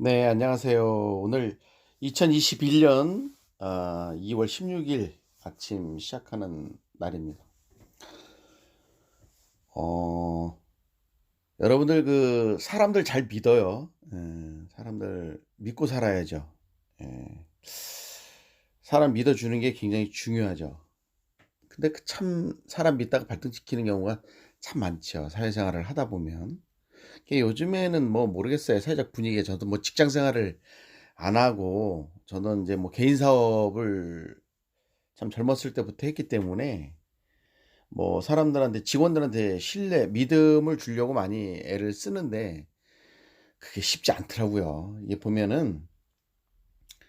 네, 안녕하세요. 오늘 2021년 2월 16일 아침 시작하는 날입니다. 어, 여러분들 사람들 잘 믿어요. 사람들 믿고 살아야죠. 예, 사람 믿어주는 게 굉장히 중요하죠. 근데 참 사람 믿다가 발등 찍히는 경우가 참 많죠. 사회생활을 하다 보면. 이게 요즘에는 뭐 모르겠어요. 사회적 분위기에 저도 뭐 직장 생활을 안 하고 저는 이제 뭐 개인 사업을 참 젊었을 때부터 했기 때문에 뭐 사람들한테 직원들한테 신뢰, 믿음을 주려고 많이 애를 쓰는데 그게 쉽지 않더라고요. 이게 보면은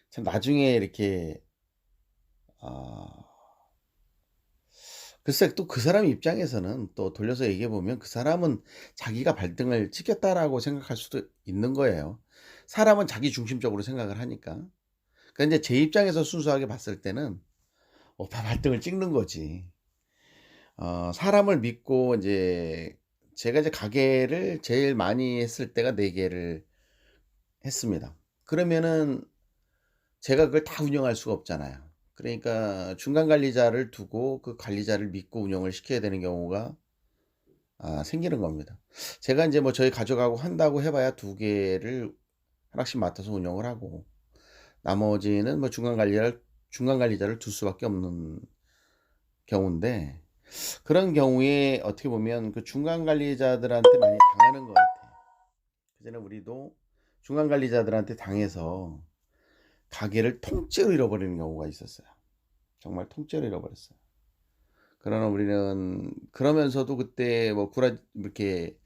참 나중에 이렇게 아 글쎄 또 그 사람 입장에서는 또 돌려서 얘기해 보면 그 사람은 자기가 발등을 찍혔다라고 생각할 수도 있는 거예요. 사람은 자기 중심적으로 생각을 하니까. 그러니까 인제 제 입장에서 순수하게 봤을 때는 다 발등을 찍는 거지. 사람을 믿고 인제 제가 이제 가게를 제일 많이 했을 때가 4 개를 했습니다. 그러면은 제가 그걸 다 운영할 수가 없잖아요. 그러니까 중간 관리자를 두고 그 관리자를 믿고 운영을 시켜야 되는 경우가 생기는 겁니다. 제가 인제 뭐 저희 가족하고 한다고 해 봐야 2 개를 하나씩 맡아서 운영을 하고 나머지는 뭐 중간 관리자를 둘 수밖에 없는 경우인데 그런 경우에 어떻게 보면 그 중간 관리자들한테 많이 당하는 것 같아요. 그전에 우리도 중간 관리자들한테 당해서 가게를 통째로 잃어버리는 경우가 있었어요. 정말 통째로 잃어버렸어요. 그러나 우리는 그러면서도 그때 뭐 이렇게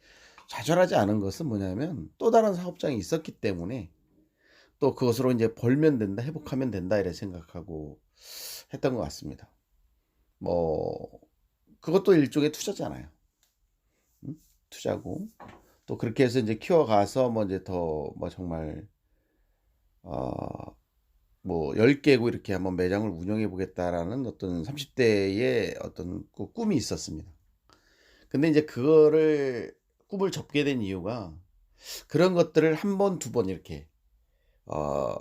좌절하지 않은 것은 뭐냐면 또 다른 사업장이 있었기 때문에 또 그것으로 이제 '벌면 된다. 회복하면 된다.' 이렇게 생각하고 했던 것 같습니다. 뭐 그것도 일종의 투자잖아요. 음? 투자고 또 그렇게 해서 인제 키워가서 뭐 인제 더 뭐 정말 어 뭐 '10 개고 이렇게 한번 매장을 운영해 보겠다.'라는 어떤 30 대의 어떤 꿈이 있었습니다. 근데 인제 그거를 꿈을 접게 된 이유가 그런 것들을 한 번 두 번 이렇게 어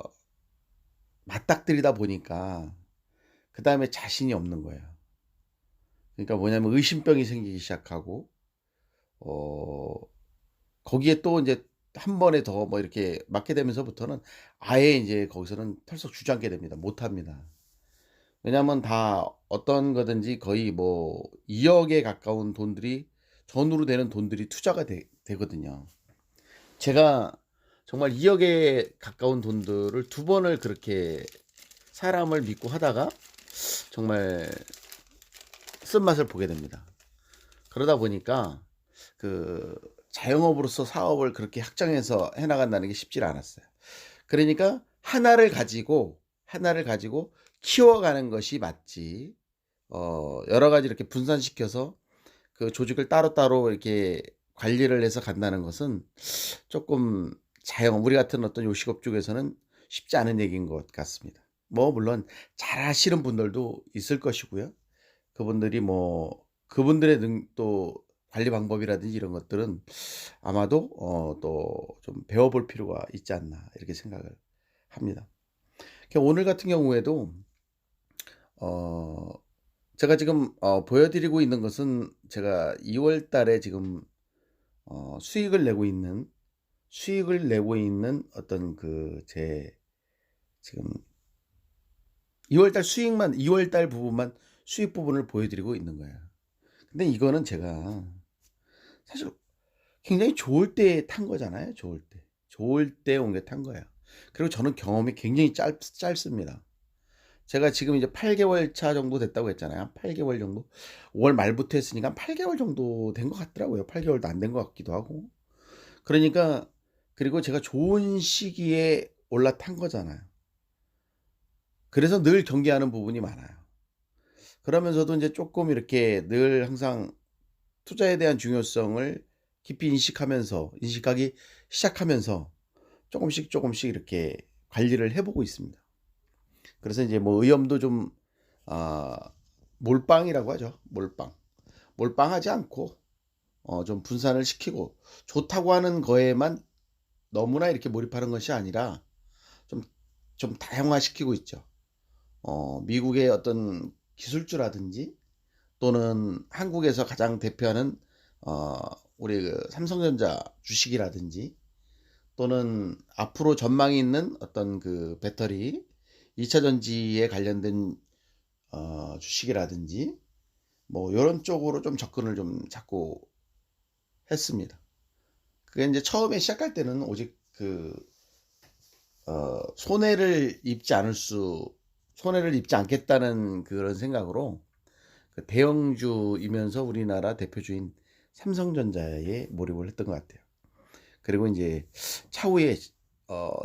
맞닥뜨리다 보니까 그다음에 자신이 없는 거예요. 그러니까 뭐냐면 의심병이 생기기 시작하고 어 거기에 또 인제 한 번에 더 뭐 이렇게 맡게 되면서부터는 아예 인제 거기서는 털썩 주저앉게 됩니다. 못 합니다. 왜냐하면 다 어떤 거든지 거의 뭐 2억에 가까운 돈들이 전후로 되는 돈들이 투자가 되거든요. 제가 정말 2억에 가까운 돈들을 두 번을 그렇게 사람을 믿고 하다가 정말 쓴맛을 보게 됩니다. 그러다 보니까 그 자영업으로서 사업을 그렇게 확장해서 해 나간다는 게 쉽지를 않았어요. 그러니까 하나를 가지고 키워가는 것이 맞지 여러 가지 이렇게 분산시켜서 그 조직을 따로따로 이렇게 관리를 해서 간다는 것은 쪼끔 자영업 우리 같은 어떤 요식업 쪽에서는 쉽지 않은 얘기인 것 같습니다. 뭐 물론 잘하시는 분들도 있을 것이고요. 그분들이 뭐 그분들의 또 관리 방법이라든지 이런 것들은 아마도 또 좀 배워볼 필요가 있지 않나 이렇게 생각을 합니다. 오늘 같은 경우에도 어 제가 지금 보여 드리고 있는 것은 제가 2월 달에 지금 수익을 내고 있는 어떤 지금 2월 달 수익만 2월 달 부분만 수익 부분을 보여 드리고 있는 거예요. 근데 이거는 제가 사실 굉장히 좋을 때 탄 거잖아요, 좋을 때. 좋을 때 온 게 탄 거예요. 그리고 저는 경험이 굉장히 짧습니다. 제가 지금 이제 8 개월 차 정도 됐다고 했잖아요. 한 8 개월 정도? 5월 말부터 했으니까 한 8 개월 정도 된 것 같더라고요. 8 개월도 안 된 것 같기도 하고. 그러니까 그리고 제가 좋은 시기에 올라탄 거잖아요. 그래서 늘 경계하는 부분이 많아요. 그러면서도 인제 쪼끔 이렇게 늘 항상 투자에 대한 중요성을 깊이 인식하기 시작하면서 쪼금씩 이렇게 관리를 해 보고 있습니다. 그래서 인제 뭐 위험도 좀 아 몰빵이라고 하죠. 몰빵하지 않고 좀 분산을 시키고 좋다고 하는 거에만 너무나 이렇게 몰입하는 것이 아니라 좀 다양화시키고 있죠. 미국의 어떤 기술주라든지 또는 한국에서 가장 대표하는 어 우리 그 삼성전자 주식이라든지 또는 앞으로 전망이 있는 어떤 그 배터리 2차 전지에 관련된 주식이라든지 뭐 요런 쪽으로 좀 접근을 좀 자꾸 했습니다. 그게 인제 처음에 시작할 때는 오직 그 손해를 입지 않을 수 손해를 입지 않겠다는 그런 생각으로 그 대형주이면서 우리나라 대표주인 삼성전자에 몰입을 했던 것 같아요. 그리고 인제 차후에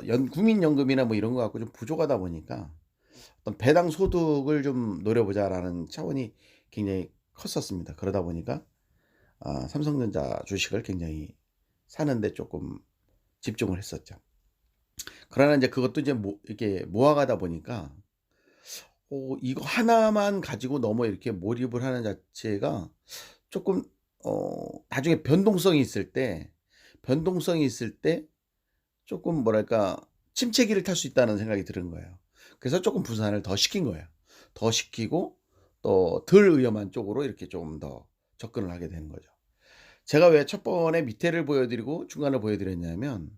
연 국민연금이나 뭐 이런 거 갖고 좀 부족하다 보니까 어떤 '배당 소득을 좀 노려보자.'라는 차원이 굉장히 컸었습니다. 그러다 보니까 삼성전자 주식을 굉장히 사는 데 쪼끔 집중을 했었죠. 그러나 인제 그것도 이제 이렇게 모아가다 보니까 이거 하나만 가지고 너무 이렇게 몰입을 하는 자체가 쪼끔 나중에 변동성이 있을 때 쪼끔 뭐랄까 침체기를 탈 수 있다는 생각이 드는 거예요. 그래서 쪼끔 분산을 더 시킨 거예요. 더 시키고 또 덜 위험한 쪽으로 이렇게 좀 더 접근을 하게 되는 거죠. 제가 왜 첫 번에 밑에를 보여 드리고 중간을 보여 드렸냐면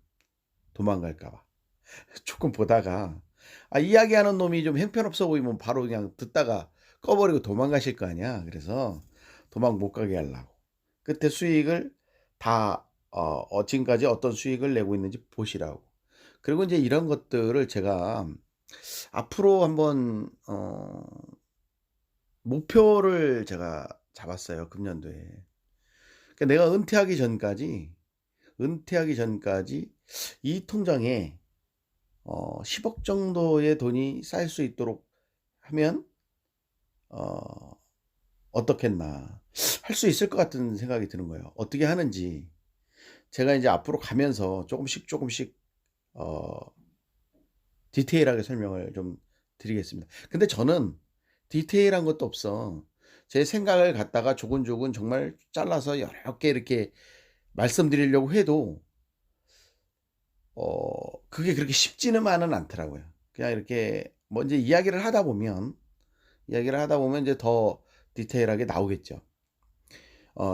도망갈까 봐. 쪼끔 보다가 이야기하는 놈이 좀 형편없어 보이면 바로 그냥 듣다가 꺼 버리고 도망가실 거 아니야. 그래서 도망 못 가게 하려고. 끝에 수익을 다 지금까지 어떤 수익을 내고 있는지 보시라고. 그리고 인제 이런 것들을 제가 앞으로 한번 목표를 제가 잡았어요, 금년도에. 그러니까 내가 은퇴하기 전까지 이 통장에 10억 정도의 돈이 쌓일 수 있도록 하면 어 '어떻겠나.' 할 수 있을 것 같은 생각이 드는 거예요. 어떻게 하는지 제가 인제 앞으로 가면서 조금씩 어 디테일하게 설명을 좀 드리겠습니다. 근데 저는 디테일한 것도 없어. 제 생각을 갖다가 조근조근 정말 잘라서 여러 개 이렇게 말씀드리려고 해도 그게 그렇게 쉽지만은 않더라고요. 그냥 이렇게 뭐 인제 이야기를 하다 보면 이제 더 디테일하게 나오겠죠.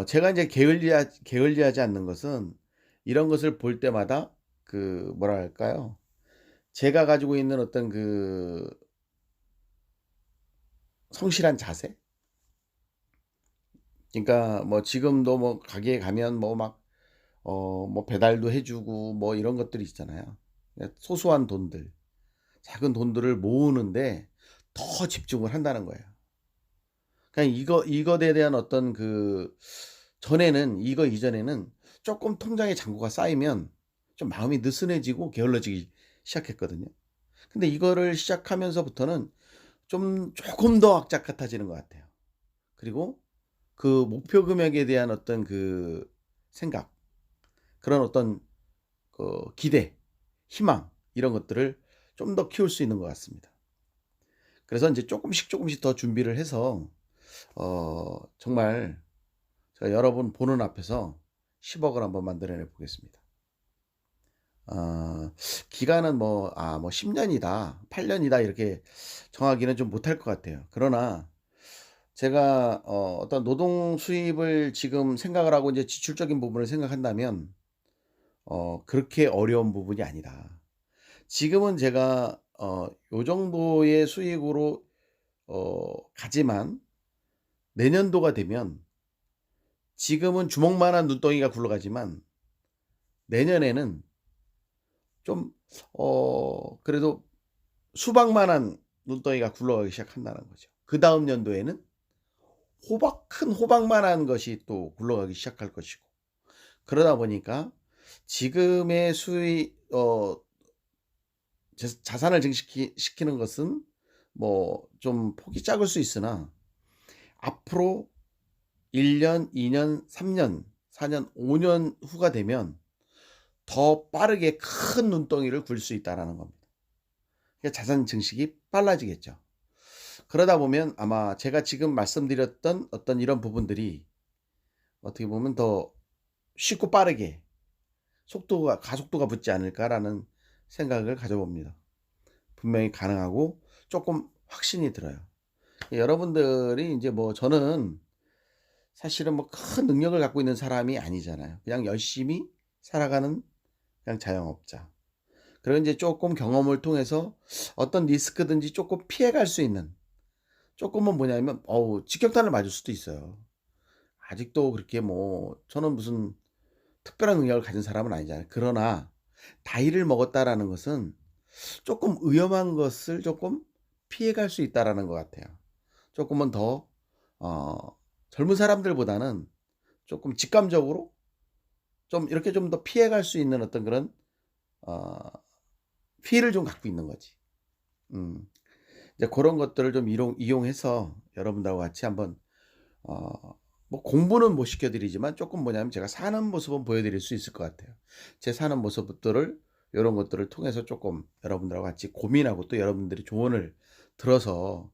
제가 인제 게을리하지 않는 것은 이런 것을 볼 때마다 그 뭐랄까요? 제가 가지고 있는 어떤 그 성실한 자세? 그러니까 뭐 지금도 뭐 가게에 가면 뭐 막 뭐 배달도 해 주고 뭐 이런 것들이 있잖아요. 소소한 돈들, 작은 돈들을 모으는데 더 집중을 한다는 거예요. 그냥 이것에 대한 어떤 그 이거 이전에는 쪼끔 통장에 잔고가 쌓이면 좀 마음이 느슨해지고 게을러지기 시작했거든요. 근데 이거를 시작하면서부터는 좀 조금 더 악착 같아지는 것 같아요. 그리고 그 목표 금액에 대한 어떤 그 생각, 그런 어떤 기대, 희망 이런 것들을 좀 더 키울 수 있는 것 같습니다. 그래서 인제 쪼끔씩 더 준비를 해서 정말 제가 여러분 보는 앞에서 10억을 한번 만들어내 보겠습니다. 어 기간은 뭐 10 년이다, 8 년이다 이렇게 정하기는 좀 못할 것 같아요. 그러나 제가 어떤 노동 수입을 지금 생각을 하고 인제 지출적인 부분을 생각한다면 그렇게 어려운 부분이 아니다. 지금은 제가 요 정도의 수익으로 가지만 내년도가 되면 지금은 주먹만한 눈덩이가 굴러가지만 내년에는 좀 그래도 수박만한 눈덩이가 굴러가기 시작한다는 거죠. 그다음 연도에는 큰 호박만한 것이 또 굴러가기 시작할 것이고 그러다 보니까 지금의 수익 자산을 시키는 것은 뭐 좀 폭이 작을 수 있으나 앞으로 1 년, 2 년, 3 년, 4 년, 5년 후가 되면 더 빠르게 큰 눈덩이를 굴 수 있다라는 겁니다. 그러니까 자산 증식이 빨라지겠죠. 그러다 보면 아마 제가 지금 말씀드렸던 어떤 이런 부분들이 어떻게 보면 더 쉽고 빠르게 속도가 가속도가 붙지 않을까라는 생각을 가져봅니다. 분명히 가능하고 쪼끔 확신이 들어요. 여러분들이 인제 뭐 저는 사실은 뭐 큰 능력을 갖고 있는 사람이 아니잖아요. 그냥 열심히 살아가는 그냥 자영업자. 그리고 인제 쪼끔 경험을 통해서 어떤 리스크든지 쪼끔 피해갈 수 있는, 쪼끔은 뭐냐면 직격탄을 맞을 수도 있어요. 아직도 그렇게 뭐 저는 무슨 특별한 능력을 가진 사람은 아니잖아요. 그러나 '나이를 먹었다.'라는 것은 쪼끔 위험한 것을 쪼끔 피해갈 수 있다라는 것 같아요. 쪼끔은 더 어 젊은 사람들보다는 쪼끔 직감적으로 좀 이렇게 좀 더 피해갈 수 있는 어떤 그런 어 피해를 좀 갖고 있는 거지. 음. 이제 고런 것들을 좀 이용해서 여러분들하고 같이 한번 뭐 공부는 못 시켜 드리지만 쪼끔 뭐냐면 제가 사는 모습은 보여 드릴 수 있을 것 같아요. 제 사는 모습들을, 요런 것들을 통해서 쪼끔 여러분들하고 같이 고민하고 또 여러분들이 조언을 들어서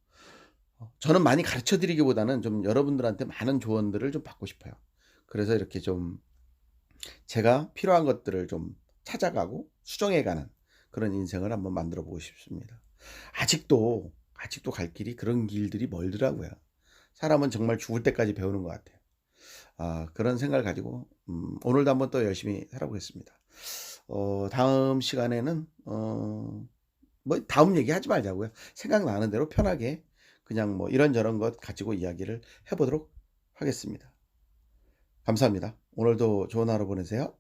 저는 많이 가르쳐 드리기보다는 좀 여러분들한테 많은 조언들을 좀 받고 싶어요. 그래서 이렇게 좀 제가 필요한 것들을 좀 찾아가고 수정해 가는 그런 인생을 한번 만들어 보고 싶습니다. 아직도 갈 길이, 그런 길들이 멀더라고요. 사람은 정말 죽을 때까지 배우는 것 같아요. 그런 생각을 가지고 오늘도 한번 또 열심히 살아보겠습니다. 다음 시간에는 뭐 다음 얘기하지 말자고요. 생각나는 대로 편하게 그냥 뭐 이런저런 것 가지고 이야기를 해 보도록 하겠습니다. 감사합니다. 오늘도 좋은 하루 보내세요.